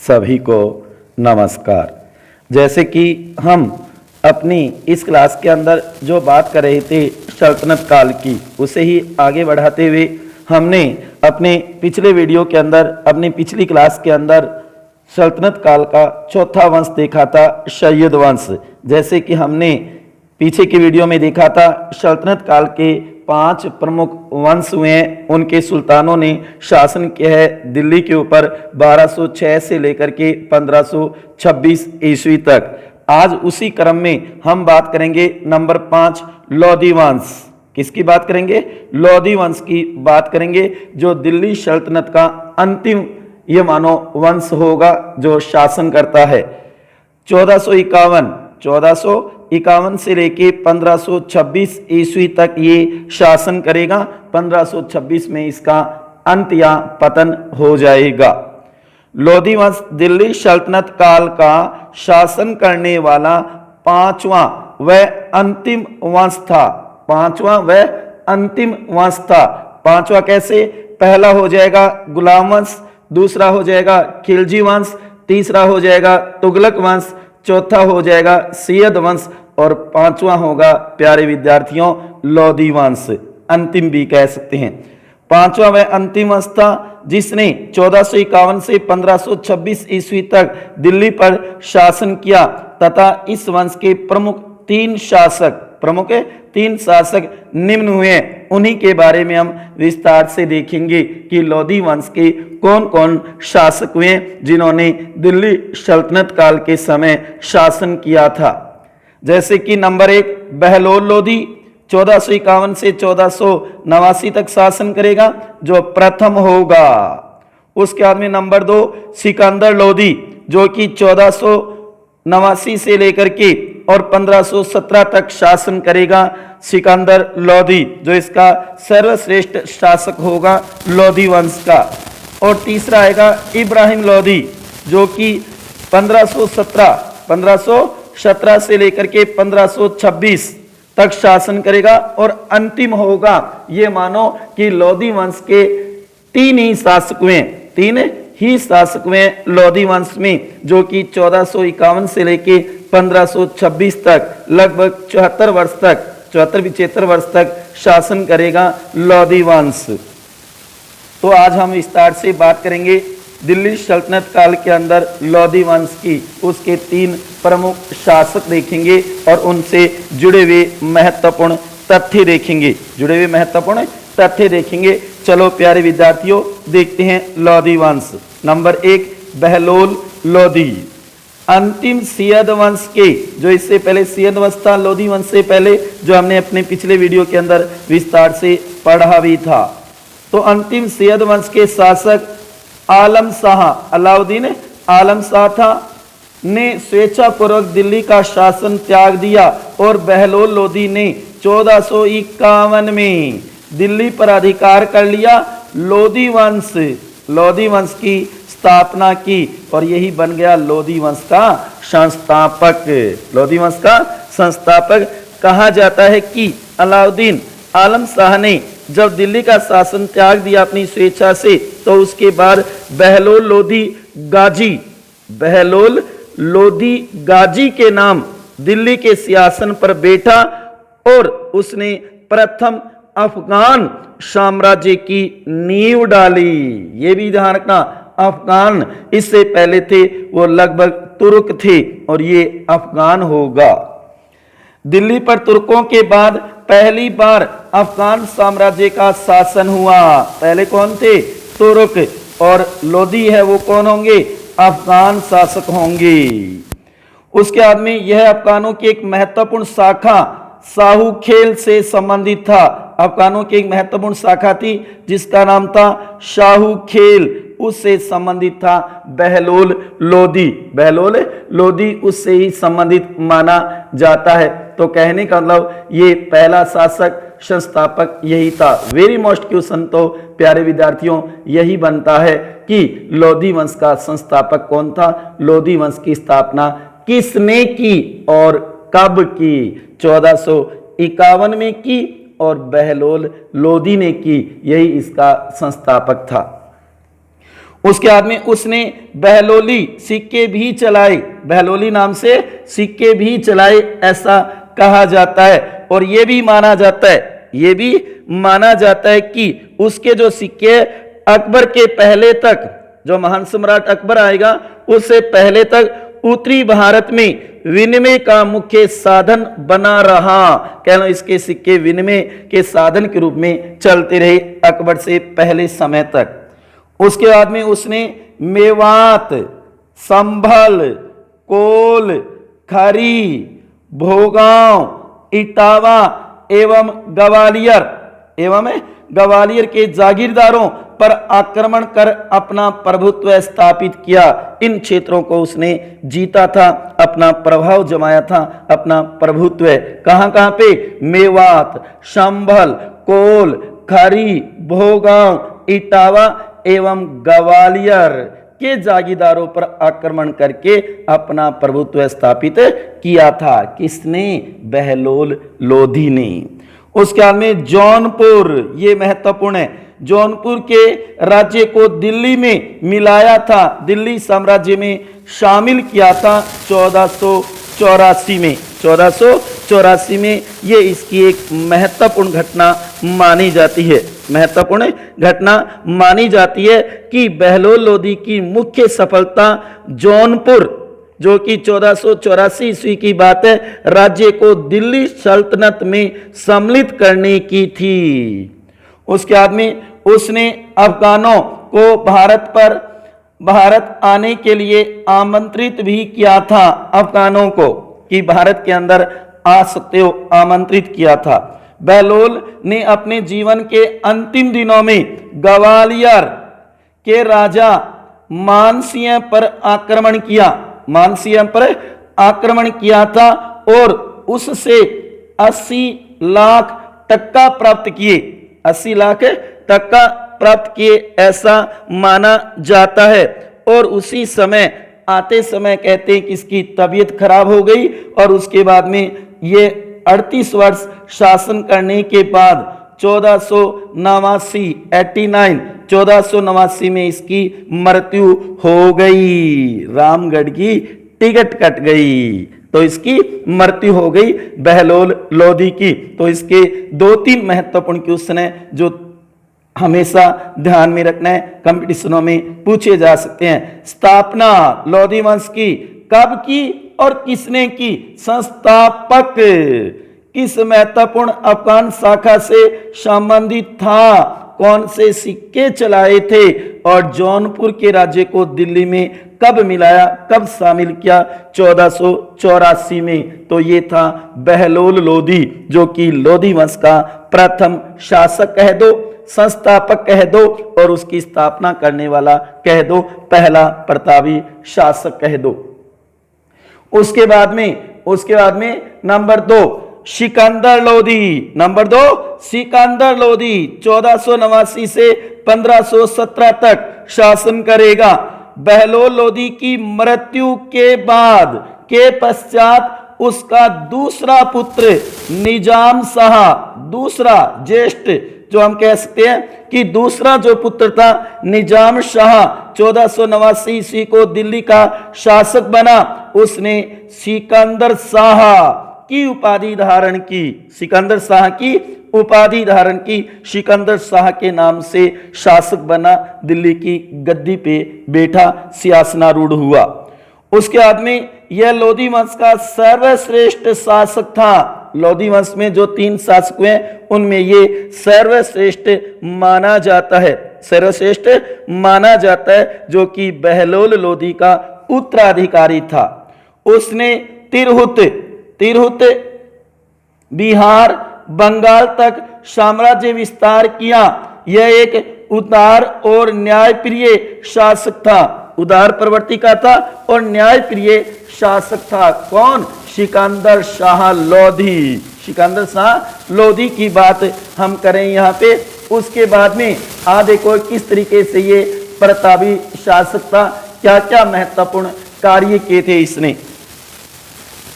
सभी को नमस्कार। जैसे कि हम अपनी इस क्लास के अंदर जो बात कर रहे थे सल्तनत काल की, उसे ही आगे बढ़ाते हुए हमने अपने पिछले वीडियो के अंदर, अपनी पिछली क्लास के अंदर सल्तनत काल का चौथा वंश देखा था, सैयद वंश। जैसे कि हमने पीछे की वीडियो में देखा था, सल्तनत काल के 5 प्रमुख वंश हुए हैं। उनके सुल्तानों ने शासन किया है दिल्ली के ऊपर 1206 से लेकर के 1526 ईस्वी तक। आज उसी क्रम में हम बात करेंगे नंबर 5 लोधी वंश। किसकी बात करेंगे? लोधी वंश की बात करेंगे, जो दिल्ली सल्तनत का अंतिम ये मानो वंश होगा जो शासन करता है। 1451 से लेके 1526 ईस्वी तक ये शासन करेगा। 1526 में इसका अंत या पतन हो जाएगा। लोधी वंश दिल्ली सल्तनत काल का शासन करने वाला 5वां व अंतिम वंश था। 5वां व अंतिम वंश था। 5वां कैसे? पहला हो जाएगा गुलाम वंश, दूसरा हो जाएगा खिलजी वंश, तीसरा हो जाएगा तुगलक वंश, चौथा हो जाएगा सैयद वंश और 5वां होगा प्यारे विद्यार्थियों लोधी वंश। अंतिम भी कह सकते हैं। 5वां वह अंतिम वंश था जिसने 1451 से 1526 ईस्वी तक दिल्ली पर शासन किया तथा इस वंश के प्रमुख 3 शासक निम्न हुए। उन्हीं के बारे में हम विस्तार से देखेंगे कि लोधी वंश के कौन कौन शासक हुए जिन्होंने दिल्ली सल्तनत काल के समय शासन किया था। जैसे कि नंबर 1 बहलोल लोधी 1451 से 1489 तक शासन करेगा, जो प्रथम होगा। उसके बाद में नंबर 2 सिकंदर लोधी, जो कि 1489 से लेकर के और 1517 तक शासन करेगा। सिकंदर लोधी जो इसका सर्वश्रेष्ठ शासक होगा लोधी वंश का। और तीसरा आएगा इब्राहिम लोधी, जो कि 1517 से लेकर के 1526 तक शासन करेगा। और अंतिम होगा, ये मानो कि लोधी वंश के 3 ही शासक हुए लोधी वंश में, जो कि 1451 से लेके 1526 तक लगभग 74 वर्ष तक शासन करेगा लोधी वंश। तो आज हम विस्तार से बात करेंगे दिल्ली सल्तनत काल के अंदर लोधी वंश की। उसके 3 प्रमुख शासक देखेंगे और उनसे जुड़े हुए महत्वपूर्ण तथ्य देखेंगे। चलो प्यारे विद्यार्थियों, देखते हैं लोधी वंश। नंबर 1 बहलोल लोधी। अंतिम सैयद वंश के, जो इससे पहले सैयद वंश था लोधी वंश से पहले, जो हमने अपने पिछले वीडियो के अंदर विस्तार से पढ़ा भी था। तो अंतिम सैयद वंश के शासक आलम शाह, अलाउद्दीन आलम शाह था, ने स्वेच्छापूर्वक दिल्ली का शासन त्याग दिया और बहलोल लोधी ने 1451 में दिल्ली पर अधिकार कर लिया। लोधी वंश की स्थापना की और यही बन गया लोधी वंश का संस्थापक। कहा जाता है कि अलाउद्दीन आलम शाह ने जब दिल्ली का शासन त्याग दिया अपनी स्वेच्छा से, तो उसके बाद बहलोल लोधी गाजी के नाम दिल्ली के सिंहासन पर बैठा और उसने प्रथम अफगान साम्राज्य की नींव डाली। ये भी ध्यान रखना, अफगान इससे पहले थे वो लगभग तुर्क थे और ये अफगान होगा। दिल्ली पर तुर्कों के बाद पहली बार अफगान साम्राज्य का शासन हुआ। पहले कौन थे? तुर्क। और लोधी है वो कौन होंगे? अफगान शासक होंगे। उसके बाद में यह अफगानों की एक महत्वपूर्ण शाखा शाहू खेल से संबंधित था। अफगानों की एक महत्वपूर्ण शाखा थी जिसका नाम था शाहू खेल, उससे संबंधित था बहलोल लोधी उससे ही संबंधित माना जाता है। तो कहने का मतलब ये पहला शासक संस्थापक यही था। वेरी मोस्ट क्वेश्चन तो प्यारे विद्यार्थियों यही बनता है कि लोधी वंश का संस्थापक कौन था, लोधी वंश की स्थापना किसने की और कब की? 1451 में की और बहलोल लोधी ने की, यही इसका संस्थापक था। उसके बाद में उसने बहलोली सिक्के भी चलाए, बहलोली नाम से सिक्के भी चलाए ऐसा कहा जाता है। और ये भी माना जाता है, ये भी माना जाता है कि उसके जो सिक्के अकबर के पहले तक, जो महान सम्राट अकबर आएगा उससे पहले तक उत्तरी भारत में विनिमय का मुख्य साधन बना रहा। कह लो इसके सिक्के विनिमय के साधन के रूप में चलते रहे अकबर से पहले समय तक। उसके बाद में उसने मेवात, संभल, कोल, खरी, भोगांव, इटावा एवं ग्वालियर के जागीरदारों पर आक्रमण कर अपना प्रभुत्व स्थापित किया। इन क्षेत्रों को उसने जीता था, अपना प्रभाव जमाया था, अपना प्रभुत्व। कहां कहां पे? मेवात, संभल, कोल, खरी, भोगांव, इटावा एवं ग्वालियर के जागीरदारों पर आक्रमण करके अपना प्रभुत्व स्थापित किया था। किसने? बहलोल लोधी ने। उसके बाद में जौनपुर, ये महत्वपूर्ण है, जौनपुर के राज्य को दिल्ली में मिलाया था, दिल्ली साम्राज्य में शामिल किया था 1484 में। 1484 में ये इसकी एक महत्वपूर्ण घटना मानी जाती है, महत्वपूर्ण घटना मानी जाती है कि बहलोल लोधी की मुख्य सफलता जौनपुर, जो कि 1484 ईस्वी की बात है, राज्य को दिल्ली सल्तनत में सम्मिलित करने की थी। उसके बाद में उसने अफगानों को भारत आने के लिए आमंत्रित भी किया था, अफगानों को कि भारत के अंदर आ सकते हो, आमंत्रित किया था। बहलोल ने अपने जीवन के अंतिम दिनों में ग्वालियर के राजा मानसिंह पर आक्रमण किया, मानसिंह पर आक्रमण किया था और उससे 80 लाख टक्का प्राप्त किए, 80 लाख टक्का प्राप्त किए ऐसा माना जाता है। और उसी समय आते समय कहते हैं कि इसकी तबीयत खराब हो गई और उसके बाद में ये 38 वर्ष शासन करने के बाद 1489 में इसकी मृत्यु हो गई, रामगढ़ की टिकट कट गई तो इसकी मृत्यु हो गई बहलोल लोधी की। तो इसके 2-3 महत्वपूर्ण क्वेश्चन है जो हमेशा ध्यान में रखना है, कंपटीशनों में पूछे जा सकते हैं। स्थापना लोधी वंश की कब की और किसने की? संस्थापक किस महत्वपूर्ण अफगान शाखा से संबंधित था? कौन से सिक्के चलाए थे? और जौनपुर के राज्य को दिल्ली में कब मिलाया, कब शामिल किया? 1484 में। तो ये था बहलोल लोधी, जो कि लोधी वंश का प्रथम शासक कह दो, संस्थापक कह दो और उसकी स्थापना करने वाला कह दो, पहला प्रतापी शासक कह दो। उसके बाद में नंबर 2 सिकंदर लोधी। नंबर 2 सिकंदर लोधी 1489 से 1517 तक शासन करेगा। बहलोल लोधी की मृत्यु के बाद के पश्चात उसका दूसरा पुत्र निजाम शाह, दूसरा ज्येष्ठ जो हम कह सकते हैं कि दूसरा जो पुत्र था निजाम शाह 1489 ईस्वी को दिल्ली का शासक बना। उसने सिकंदर शाह की उपाधि धारण की, सिकंदर शाह की उपाधि धारण की, सिकंदर शाह के नाम से शासक बना, दिल्ली की गद्दी पे बैठा, सिंहासनारूढ़ हुआ। उसके बाद में यह लोधी वंश का सर्वश्रेष्ठ शासक था। लोधी वंश में जो 3 शासक हुए उनमें ये सर्वश्रेष्ठ माना जाता है, सर्वश्रेष्ठ माना जाता है, जो कि बहलोल लोधी का उत्तराधिकारी था। उसने तिरहुत बिहार बंगाल तक साम्राज्य विस्तार किया। यह एक उदार और न्यायप्रिय शासक था, उदार प्रवृत्ति का था और न्यायप्रिय शासक था। कौन? सिकंदर शाह लोधी। सिकंदर शाह लोधी की बात हम करें यहाँ पे। उसके बाद में देखो किस तरीके से ये प्रतापी शासक था, क्या क्या महत्वपूर्ण कार्य किए थे इसने।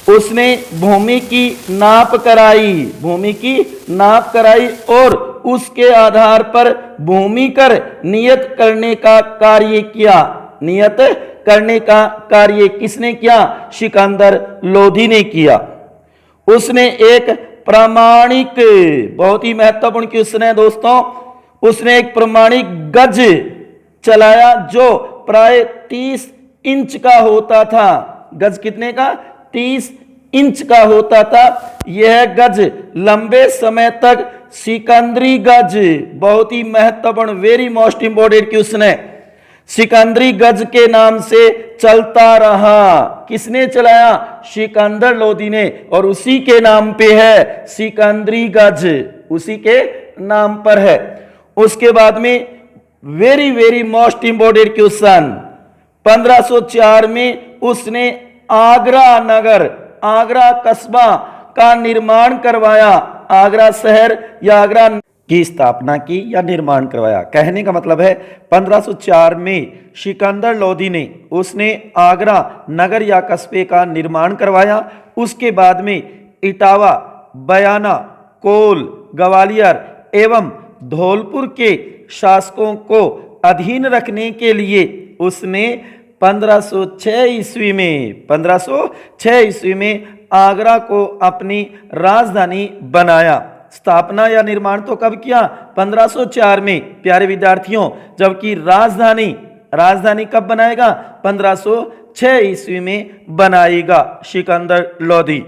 उसने भूमि की नाप कराई, भूमि की नाप कराई और उसके आधार पर भूमि कर नियत करने का कार्य किया। नियत करने का कार्य किसने किया? सिकंदर लोधी ने किया। उसने एक प्रामाणिक, बहुत ही महत्वपूर्ण क्वेश्चन है दोस्तों, उसने एक प्रामाणिक गज चलाया जो प्राय 30 इंच का होता था। गज कितने का? 30 इंच का होता था। यह गज लंबे समय तक सिकंदरी गज, बहुत ही महत्वपूर्ण, वेरी मोस्ट इंपोर्टेंट क्वेश्चन है, सिकंदरी गज के नाम से चलता रहा। किसने चलाया? सिकंदर लोधी ने, और उसी के नाम पे है सिकंदरी गज, उसी के नाम पर है। उसके बाद में very very most important question, 1504 में उसने आगरा नगर, आगरा कस्बा का निर्माण करवाया। आगरा शहर या आगरा की स्थापना की या निर्माण करवाया। कहने का मतलब है 1504 में सिकंदर लोधी ने, उसने आगरा नगर या कस्बे का निर्माण करवाया। उसके बाद में इटावा, बयाना, कोल, ग्वालियर एवं धौलपुर के शासकों को अधीन रखने के लिए उसने 1506 ईस्वी में, 1506 ईस्वी में आगरा को अपनी राजधानी बनाया। स्थापना या निर्माण तो कब किया? 1504 में प्यारे विद्यार्थियों, जबकि राजधानी, राजधानी कब बनाएगा? 1506 ईस्वी में बनाएगा सिकंदर लोधी।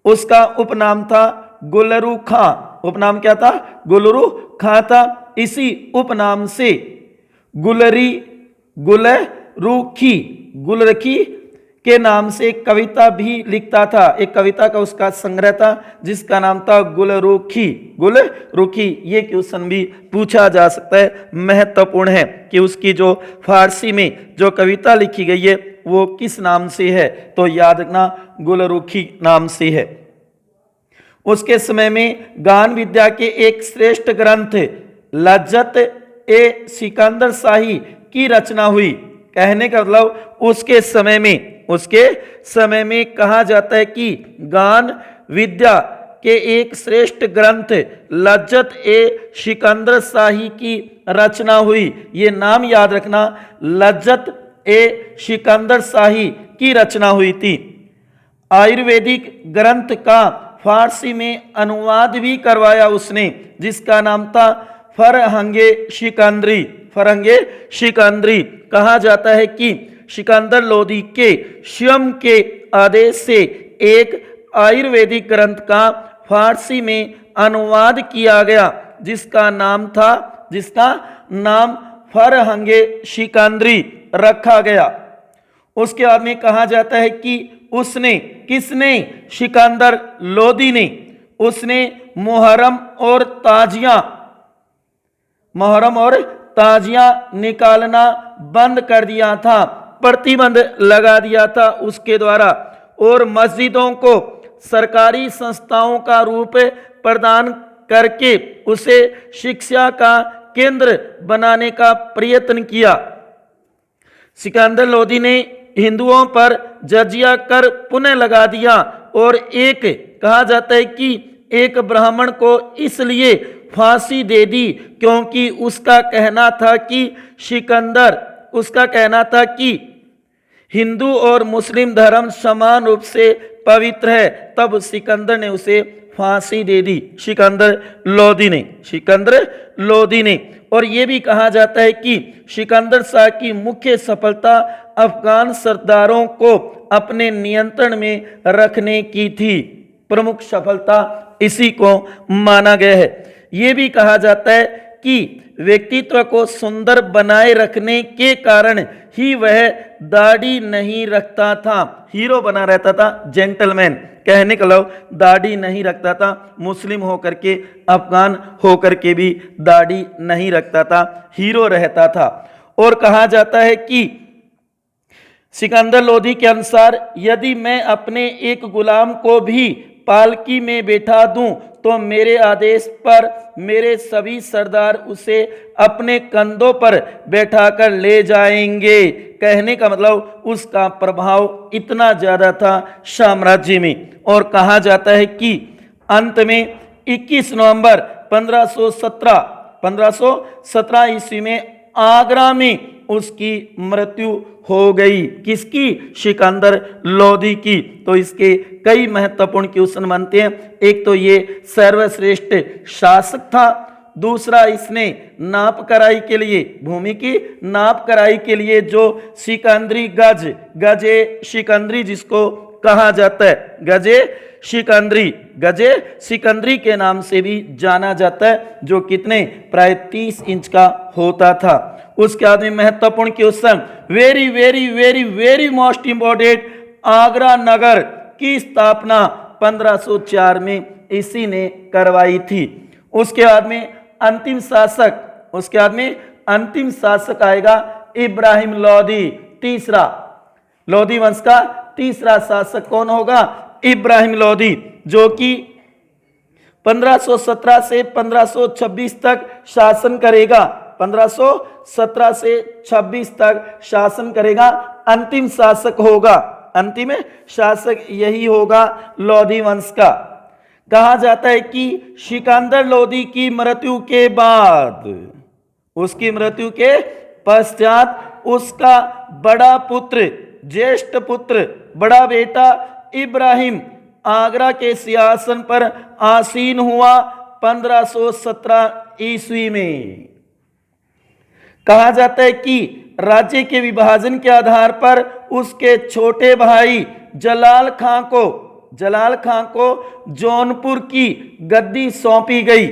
उसका उपनाम था गुलरू खां। उपनाम क्या था? गुलरू खां था। इसी उपनाम से गुलरी, गुलरूखी, गुलरखी के नाम से कविता भी लिखता था। एक कविता का उसका संग्रह था जिसका नाम था गुलरूखी। गुलरूखी, ये क्वेश्चन भी पूछा जा सकता है, महत्वपूर्ण है कि उसकी जो फारसी में जो कविता लिखी गई है वो किस नाम से है, तो याद रखना गुलरूखी नाम से है। उसके समय में गान विद्या के एक श्रेष्ठ ग्रंथ लज्जत ए सिकंदर शाही की रचना हुई। कहने का मतलब उसके समय में कहा जाता है कि गान विद्या के एक श्रेष्ठ ग्रंथ लज्जत ए सिकंदर शाही की रचना हुई। ये नाम याद रखना, लज्जत ए सिकंदर शाही की रचना हुई थी। आयुर्वेदिक ग्रंथ का फारसी में अनुवाद भी करवाया उसने, जिसका नाम था फरहंगे सिकंदरी। फरहंगे सिकंदरी। कहा जाता है कि सिकंदर लोधी के स्वयं के आदेश से एक आयुर्वेदिक ग्रंथ का फारसी में अनुवाद किया गया जिसका नाम फरहंगे सिकंदरी रखा गया। उसके बाद में कहा जाता है कि उसने, किसने? सिकंदर लोधी ने, उसने मुहर्रम और ताजियां निकालना बंद कर दिया था, प्रतिबंध लगा दिया था उसके द्वारा, और मस्जिदों को सरकारी संस्थाओं का रूप प्रदान करके उसे शिक्षा का केंद्र बनाने का प्रयत्न किया। सिकंदर लोधी ने हिंदुओं पर जजिया कर पुनः लगा दिया, और एक, कहा जाता है कि एक ब्राह्मण को इसलिए फांसी दे दी क्योंकि उसका कहना था कि हिंदू और मुस्लिम धर्म समान रूप से पवित्र है। तब सिकंदर ने उसे फांसी दे दी, सिकंदर लोधी ने। और यह भी कहा जाता है कि सिकंदर शाह की मुख्य सफलता अफगान सरदारों को अपने नियंत्रण में रखने की थी। प्रमुख सफलता इसी को माना गया है। यह भी कहा जाता है कि व्यक्तित्व को सुंदर बनाए रखने के कारण ही वह दाढ़ी नहीं रखता था, हीरो बना रहता था, जेंटलमैन। कहने का मतलब दाढ़ी नहीं रखता था, मुस्लिम होकर के, अफगान होकर के भी दाढ़ी नहीं रखता था, हीरो रहता था। और कहा जाता है कि सिकंदर लोधी के अनुसार यदि मैं अपने एक गुलाम को भी पालकी में बैठा दूं तो मेरे आदेश पर मेरे सभी सरदार उसे अपने कंधों पर बैठाकर ले जाएंगे। कहने का मतलब उसका प्रभाव इतना ज्यादा था साम्राज्य में। और कहा जाता है कि अंत में 21 नवंबर 1517 ईस्वी में आगरा में उसकी मृत्यु हो गई। किसकी? सिकंदर लोदी की। तो इसके कई महत्वपूर्ण क्वेश्चन बनते हैं। एक तो ये सर्वश्रेष्ठ शासक था, दूसरा इसने नाप कराई के लिए, भूमि की नाप कराई के लिए जो सिकंदरी गजे सिकंदरी जिसको कहा जाता है, गजे सिकंदरी के नाम से भी जाना जाता है, जो कितने प्राय 30 इंच का होता था। उसके बाद में महत्वपूर्ण question, very very very very most important, Agra नगर की स्थापना 1504 में इसी ने करवाई थी। उसके बाद में अंतिम शासक आएगा इब्राहिम लोदी। तीसरा, लोदी वंश का तीसरा शासक कौन होगा? इब्राहिम लोदी, जो कि 1517 से 1526 तक शासन करेगा। 1517 से 26 तक शासन करेगा। अंतिम शासक होगा, अंतिम शासक यही होगा लोदी वंश का। कहा जाता है कि सिकंदर लोदी की मृत्यु के बाद, उसकी मृत्यु के पश्चात उसका बड़ा पुत्र, ज्येष्ठ पुत्र, बड़ा बेटा इब्राहिम आगरा के सिंहासन पर आसीन हुआ 1517 ईस्वी में। कहा जाता है कि राज्य के विभाजन के आधार पर उसके छोटे भाई जलाल खां को जौनपुर की गद्दी सौंपी गई।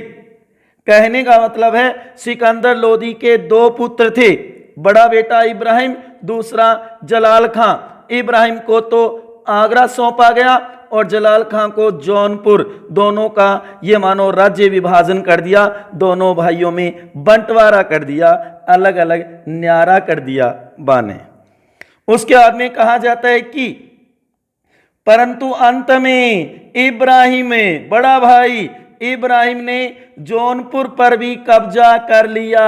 कहने का मतलब है सिकंदर लोदी के दो पुत्र थे, बड़ा बेटा इब्राहिम, दूसरा जलाल खां। इब्राहिम को तो आगरा सौंपा गया और जलाल खां को जौनपुर। दोनों का ये मानो राज्य विभाजन कर दिया, दोनों भाइयों में बंटवारा कर दिया, अलग अलग न्यारा कर दिया बाने। उसके बाद में कहा जाता है कि परंतु अंत में इब्राहिम, बड़ा भाई इब्राहिम ने जौनपुर पर भी कब्जा कर लिया,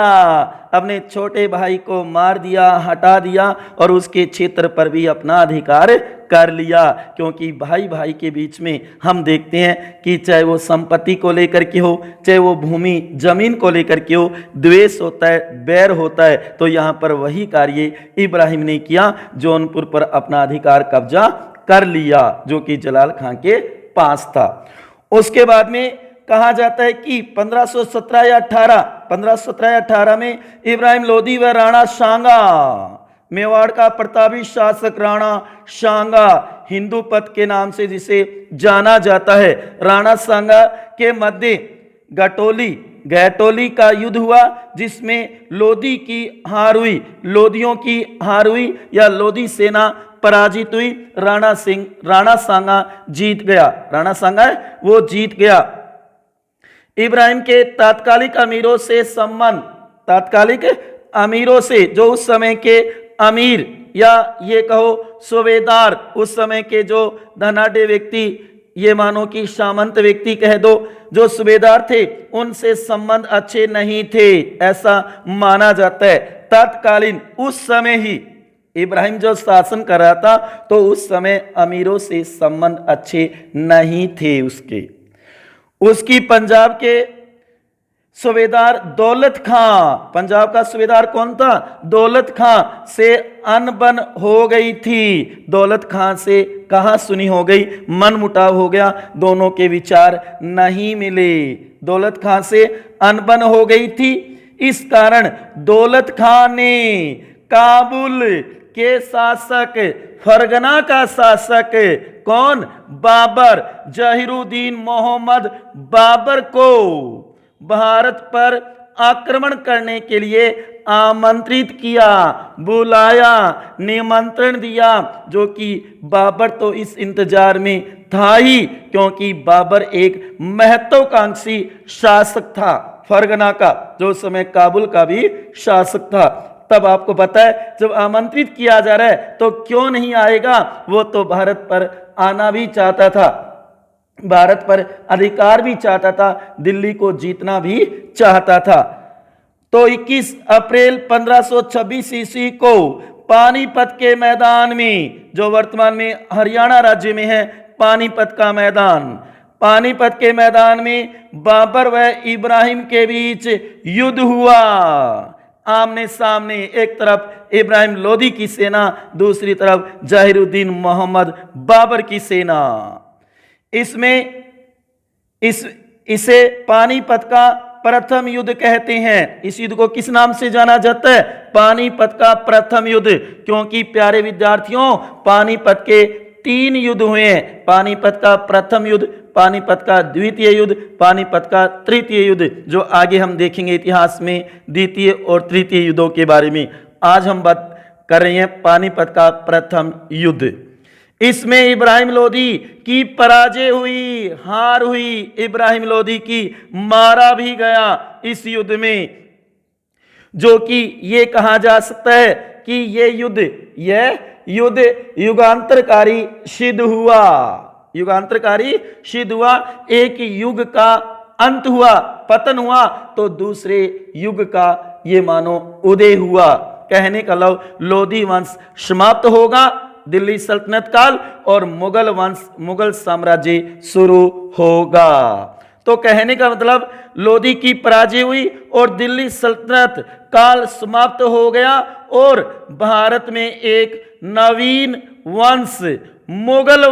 अपने छोटे भाई को मार दिया, हटा दिया और उसके क्षेत्र पर भी अपना अधिकार कर लिया। क्योंकि भाई भाई के बीच में हम देखते हैं कि चाहे वो संपत्ति को लेकर के हो, चाहे वो भूमि जमीन को लेकर के हो, द्वेष होता है, बैर होता है। तो यहाँ पर वही कार्य इब्राहिम ने किया, जौनपुर पर अपना अधिकार कब्जा कर लिया, जो कि जलाल खां के पास था। उसके बाद में कहा जाता है कि 1517 या 18 में इब्राहिम लोदी व राणा सांगा, मेवाड़ का प्रतापी शासक राणा सांगा, हिंदू पथ के नाम से जिसे जाना जाता है, राणा सांगा के मध्य गैटोली का युद्ध हुआ, जिसमें लोदी की हार हुई, लोदियों की हार हुई या लोदी सेना पराजित हुई। राणा सांगा जीत गया, राणा सांगा वो जीत गया। इब्राहिम के तात्कालिक अमीरों से, जो उस समय के अमीर या ये कहो सूबेदार, उस समय के जो धनाढ्य व्यक्ति, ये मानो कि सामंत व्यक्ति कह दो, जो सूबेदार थे, उनसे संबंध अच्छे नहीं थे, ऐसा माना जाता है। तत्कालीन उस समय ही इब्राहिम जो शासन कर रहा था, तो उस समय अमीरों से संबंध अच्छे नहीं थे उसकी पंजाब के सूबेदार दौलत खां, पंजाब का सूबेदार कौन था? दौलत खां से अनबन हो गई थी। दौलत खां से कहा सुनी हो गई, मन मुटाव हो गया, दोनों के विचार नहीं मिले, दौलत खां से अनबन हो गई थी। इस कारण दौलत खां ने काबुल के शासक, फरगना का शासक कौन? बाबर, जहीरुद्दीन मोहम्मद बाबर को भारत पर आक्रमण करने के लिए आमंत्रित किया, बुलाया, निमंत्रण दिया, जो कि बाबर तो इस इंतजार में था ही, क्योंकि बाबर एक महत्वाकांक्षी शासक था फरगना का, जो उस समय काबुल का भी शासक था। तब आपको पता है जब आमंत्रित किया जा रहा है तो क्यों नहीं आएगा, वो तो भारत पर आना भी चाहता था। भारत पर अधिकार भी चाहता था, दिल्ली को जीतना भी चाहता था। तो 21 अप्रैल 1526 ईस्वी को पानीपत के मैदान में, जो वर्तमान में हरियाणा राज्य में है, पानीपत का मैदान, पानीपत के मैदान में बाबर व इब्राहिम के बीच युद्ध हुआ। आमने सामने, एक तरफ इब्राहिम लोदी की सेना, दूसरी तरफ जहीरुद्दीन मोहम्मद बाबर की सेना। इसमें इसे पानीपत का प्रथम युद्ध कहते हैं। इस युद्ध को किस नाम से जाना जाता है? पानीपत का प्रथम युद्ध, क्योंकि प्यारे विद्यार्थियों पानीपत के 3 युद्ध हुए हैं। पानीपत का प्रथम युद्ध, पानीपत का द्वितीय युद्ध, पानीपत का तृतीय युद्ध, जो आगे हम देखेंगे इतिहास में द्वितीय और तृतीय युद्धों के बारे में। आज हम बात कर रहे हैं पानीपत का प्रथम युद्ध। इसमें इब्राहिम लोदी की पराजय हुई, हार हुई, इब्राहिम लोदी की मारा भी गया इस युद्ध में, जो कि ये कहा जा सकता है कि यह युद्ध युगांतरकारी सिद्ध हुआ, युगांतरकारी सिद्ध हुआ। एक युग का अंत हुआ, पतन हुआ, तो दूसरे युग का ये मानो उदय हुआ। कहने का लव, लोदी वंश समाप्त होगा, दिल्ली सल्तनत काल, और मुगल वंश, मुगल साम्राज्य शुरू होगा। तो कहने का मतलब लोदी की पराजय हुई और दिल्ली सल्तनत काल समाप्त हो गया और भारत में एक नवीन वंश, मुगल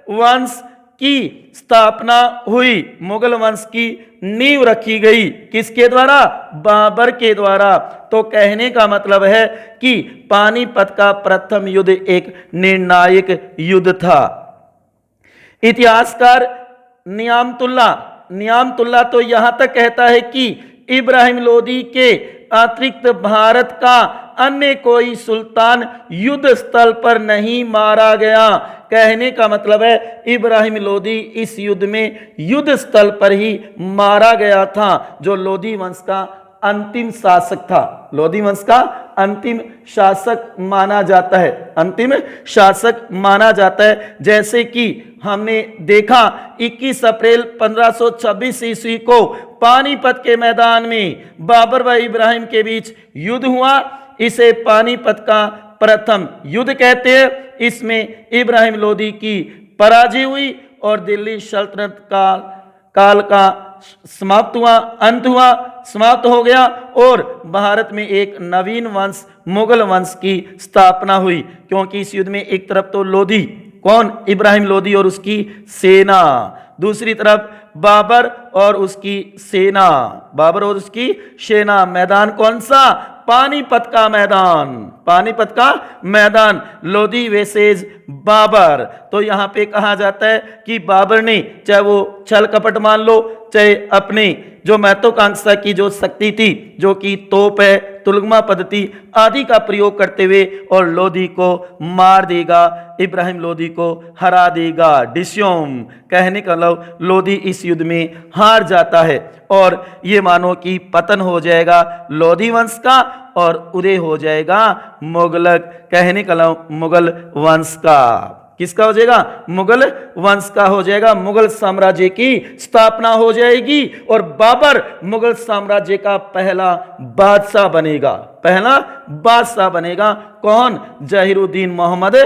वंश की स्थापना हुई। मुगल वंश की नींव रखी गई, किसके द्वारा? बाबर के द्वारा। तो कहने का मतलब है कि पानीपत का प्रथम युद्ध एक निर्णायक युद्ध था। इतिहासकार नियामतुल्लाह तो यहां तक कहता है कि इब्राहिम लोदी के अतिरिक्त भारत का अन्य कोई सुल्तान युद्ध स्थल पर नहीं मारा गया। कहने का मतलब है इब्राहिम लोदी इस युद्ध में युद्ध स्थल पर ही मारा गया था, जो लोदी वंश का अंतिम शासक था। लोदी वंश का अंतिम शासक माना जाता है, अंतिम शासक माना जाता है। जैसे कि हमने देखा 21 अप्रैल 1526 ईस्वी को पानीपत के मैदान में बाबर व इब्राहिम के बीच युद्ध हुआ। इसे पानीपत का प्रथम युद्ध कहते हैं। इसमें इब्राहिम लोदी की पराजय हुई और दिल्ली सल्तनत काल का समाप्त हुआ, अंत हुआ, समाप्त हो गया और भारत में एक नवीन वंश, मुगल वंश की स्थापना हुई। क्योंकि इस युद्ध में एक तरफ तो लोदी, कौन? इब्राहिम लोदी और उसकी सेना, दूसरी तरफ बाबर और उसकी सेना, बाबर और उसकी सेना। मैदान कौन सा? पानीपत का मैदान, पानीपत का मैदान, लोदी वेसेज बाबर। तो यहां पे कहा जाता है कि बाबर ने, चाहे वो छल कपट मान लो, चाहे अपने जो महत्वाकांक्षा की जो शक्ति थी, जो कि तोप है, तुलगमा पद्धति आदि का प्रयोग करते हुए और लोदी को मार देगा, इब्राहिम लोदी को हरा देगा। डिस्योम, कहने का मतलब लोदी इस युद्ध में हार जाता है और ये मानो कि पतन हो जाएगा लोदी वंश का और उदय हो जाएगा कहने का मतलब मुगल वंश का। किसका हो जाएगा? मुगल वंश का हो जाएगा। मुगल साम्राज्य की स्थापना हो जाएगी और बाबर मुगल साम्राज्य का पहला बादशाह बनेगा, पहला बादशाह बनेगा। कौन? जहीरुद्दीन मोहम्मद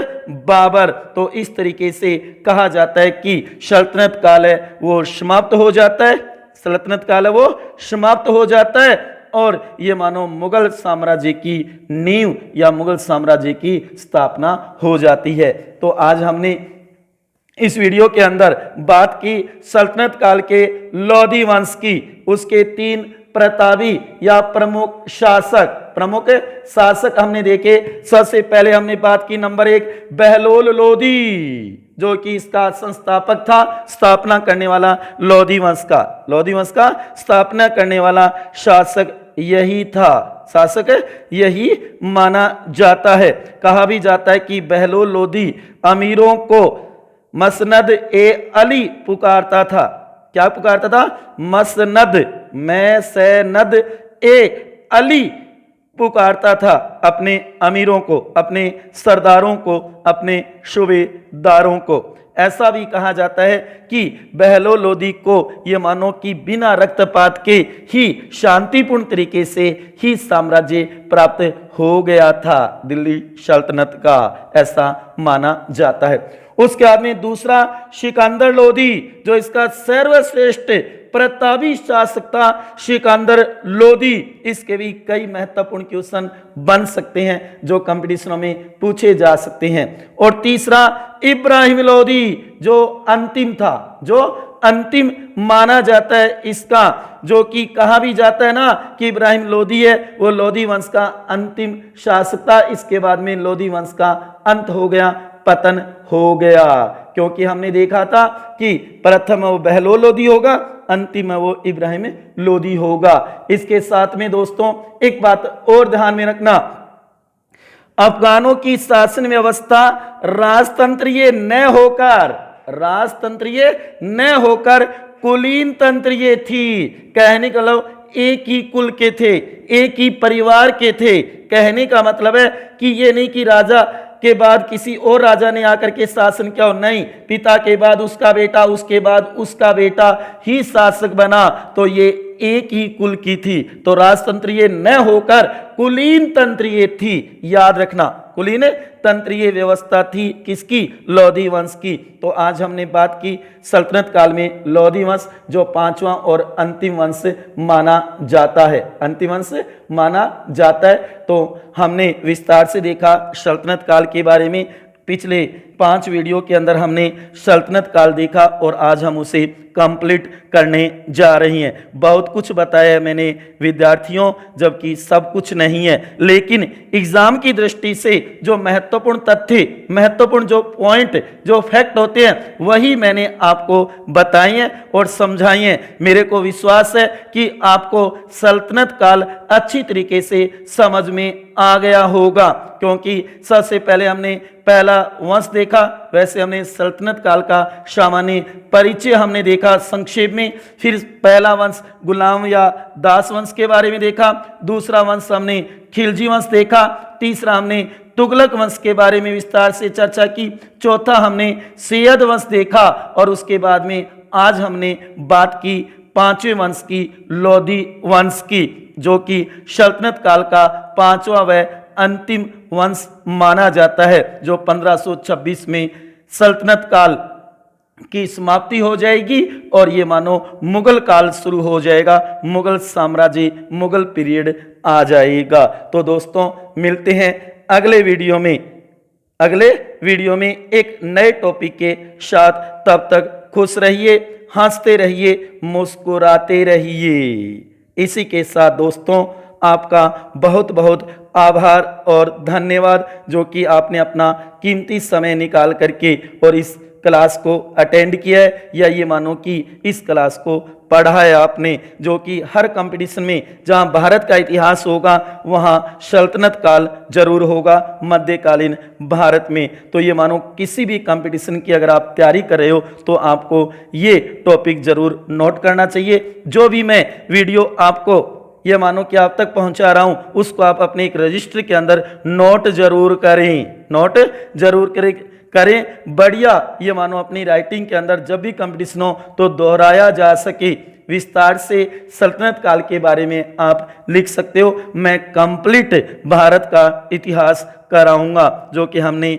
बाबर। तो इस तरीके से कहा जाता है कि सल्तनत काल है वो समाप्त हो जाता है, सल्तनत काल है वो समाप्त हो जाता है और ये मानो मुगल साम्राज्य की नींव या मुगल साम्राज्य की स्थापना हो जाती है। तो आज हमने इस वीडियो के अंदर बात की सल्तनत काल के लोदी वंश की, उसके 3 प्रतापी या प्रमुख शासक हमने देखे। सबसे पहले हमने बात की नंबर 1 बहलोल लोदी, जो कि इसका संस्थापक था, स्थापना करने वाला लोदी वंश का स्थापना करने वाला शासक यही था, शासक यही माना जाता है। कहा भी जाता है कि बहलोल लोदी अमीरों को मसनद ए अली पुकारता था। क्या पुकारता था? मसनद ए अली पुकारता था अपने अमीरों को, अपने सरदारों को, अपने सूबेदारों को। ऐसा भी कहा जाता है कि बहलोल लोदी को ये मानो कि बिना रक्तपात के ही शांतिपूर्ण तरीके से ही साम्राज्य प्राप्त हो गया था दिल्ली सल्तनत का, ऐसा माना जाता है। उसके बाद में दूसरा सिकंदर लोदी, जो इसका सर्वश्रेष्ठ प्रतापी शासक था सिकंदर लोदी। इसके भी कई महत्वपूर्ण क्वेश्चन बन सकते हैं जो कंपटीशनों में पूछे जा सकते हैं। और तीसरा इब्राहिम लोदी, जो अंतिम था, जो अंतिम माना जाता है इसका, जो कि कहा भी जाता है ना कि इब्राहिम लोदी है वो लोदी वंश का अंतिम शासक था। इसके बाद में लोदी वंश का अंत हो गया, पतन हो गया, क्योंकि हमने देखा था कि प्रथम वो बहलोल लोदी होगा, अंतिम वो इब्राहिम लोदी होगा। इसके साथ में दोस्तों एक बात और ध्यान में रखना, अफगानों की शासन व्यवस्था राजतंत्रीय न होकर कुलीन तंत्रीय थी। कहने का मतलब एक ही कुल के थे, एक ही परिवार के थे। कहने का मतलब है कि ये नहीं कि राजा के बाद किसी और राजा ने आकर के शासन किया, नहीं, पिता के बाद उसका बेटा, उसके बाद उसका बेटा ही शासक बना, तो ये एक ही कुल की थी। तो राजतंत्रीय न होकर कुलीन तंत्रीय थी, याद रखना, कुलीन तंत्रीय व्यवस्था थी किसकी? लोदी वंश की। तो आज हमने बात की सल्तनत काल में लोदी वंश, जो पांचवा और अंतिम वंश माना जाता है, अंतिम वंश माना जाता है। तो हमने विस्तार से देखा सल्तनत काल के बारे में। पिछले 5 वीडियो के अंदर हमने सल्तनत काल देखा और आज हम उसे कंप्लीट करने जा रही हैं। बहुत कुछ बताया मैंने विद्यार्थियों, जबकि सब कुछ नहीं है, लेकिन एग्जाम की दृष्टि से जो महत्वपूर्ण तथ्य, महत्वपूर्ण जो पॉइंट, जो फैक्ट होते हैं, वही मैंने आपको बताए हैं और समझाए हैं। मेरे को विश्वास है कि आपको सल्तनत काल अच्छी तरीके से समझ में आ गया होगा, क्योंकि सबसे पहले हमने पहला वंश देखा, वैसे हमने सल्तनत काल का सामान्य परिचय हमने देखा संक्षेप में। फिर पहला वंश गुलाम या दास वंश के बारे में देखा, दूसरा वंश हमने खिलजी वंश देखा, तीसरा हमने तुगलक वंश के बारे में विस्तार से चर्चा की, चौथा हमने सैयद वंश देखा और उसके बाद में आज हमने बात की पांचवें वंश की, लोदी वंश की, जो कि सल्तनत काल का पांचवा व अंतिम वंश माना जाता है, जो 1526 में सल्तनत काल की समाप्ति हो जाएगी और ये मानो मुगल काल शुरू हो जाएगा, मुगल साम्राज्य, मुगल पीरियड आ जाएगा। तो दोस्तों मिलते हैं अगले वीडियो में एक नए टॉपिक के साथ। तब तक खुश रहिए, हंसते रहिए, मुस्कुराते रहिए। इसी के साथ दोस्तों आपका बहुत बहुत आभार और धन्यवाद, जो कि आपने अपना कीमती समय निकाल करके और इस क्लास को अटेंड किया है, या ये मानो कि इस क्लास को पढ़ा है आपने, जो कि हर कंपटीशन में जहां भारत का इतिहास होगा वहां सल्तनत काल जरूर होगा मध्यकालीन भारत में। तो ये मानो किसी भी कंपटीशन की अगर आप तैयारी कर रहे हो तो आपको ये टॉपिक जरूर नोट करना चाहिए। जो भी मैं वीडियो आपको ये मानो कि आप तक पहुंचा रहा हूं, उसको आप अपने एक रजिस्टर के अंदर नोट जरूर करें, नोट जरूर करें बढ़िया। ये मानो अपनी राइटिंग के अंदर जब भी कंपटीशन हो तो दोहराया जा सके, विस्तार से सल्तनत काल के बारे में आप लिख सकते हो। मैं कंप्लीट भारत का इतिहास कराऊंगा, जो कि हमने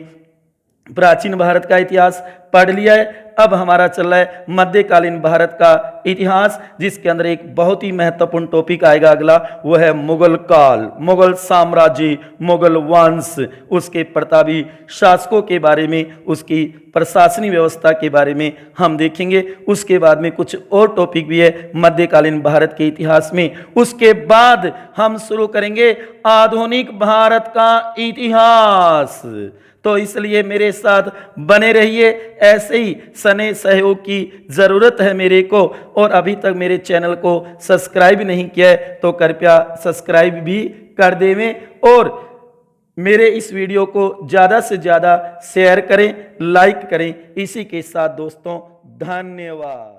प्राचीन भारत का इतिहास पढ़ लिया है। अब हमारा चल रहा है मध्यकालीन भारत का इतिहास, जिसके अंदर एक बहुत ही महत्वपूर्ण टॉपिक आएगा अगला, वो है मुगल काल, मुगल साम्राज्य, मुगल वंश, उसके प्रतापी शासकों के बारे में, उसकी प्रशासनिक व्यवस्था के बारे में हम देखेंगे। उसके बाद में कुछ और टॉपिक भी है मध्यकालीन भारत के इतिहास में। उसके बाद हम शुरू करेंगे आधुनिक भारत का इतिहास। तो इसलिए मेरे साथ बने रहिए, ऐसे ही स्नेह सहयोग की ज़रूरत है मेरे को। और अभी तक मेरे चैनल को सब्सक्राइब नहीं किया है तो कृपया सब्सक्राइब भी कर देवें और मेरे इस वीडियो को ज़्यादा से ज़्यादा शेयर करें, लाइक करें। इसी के साथ दोस्तों धन्यवाद।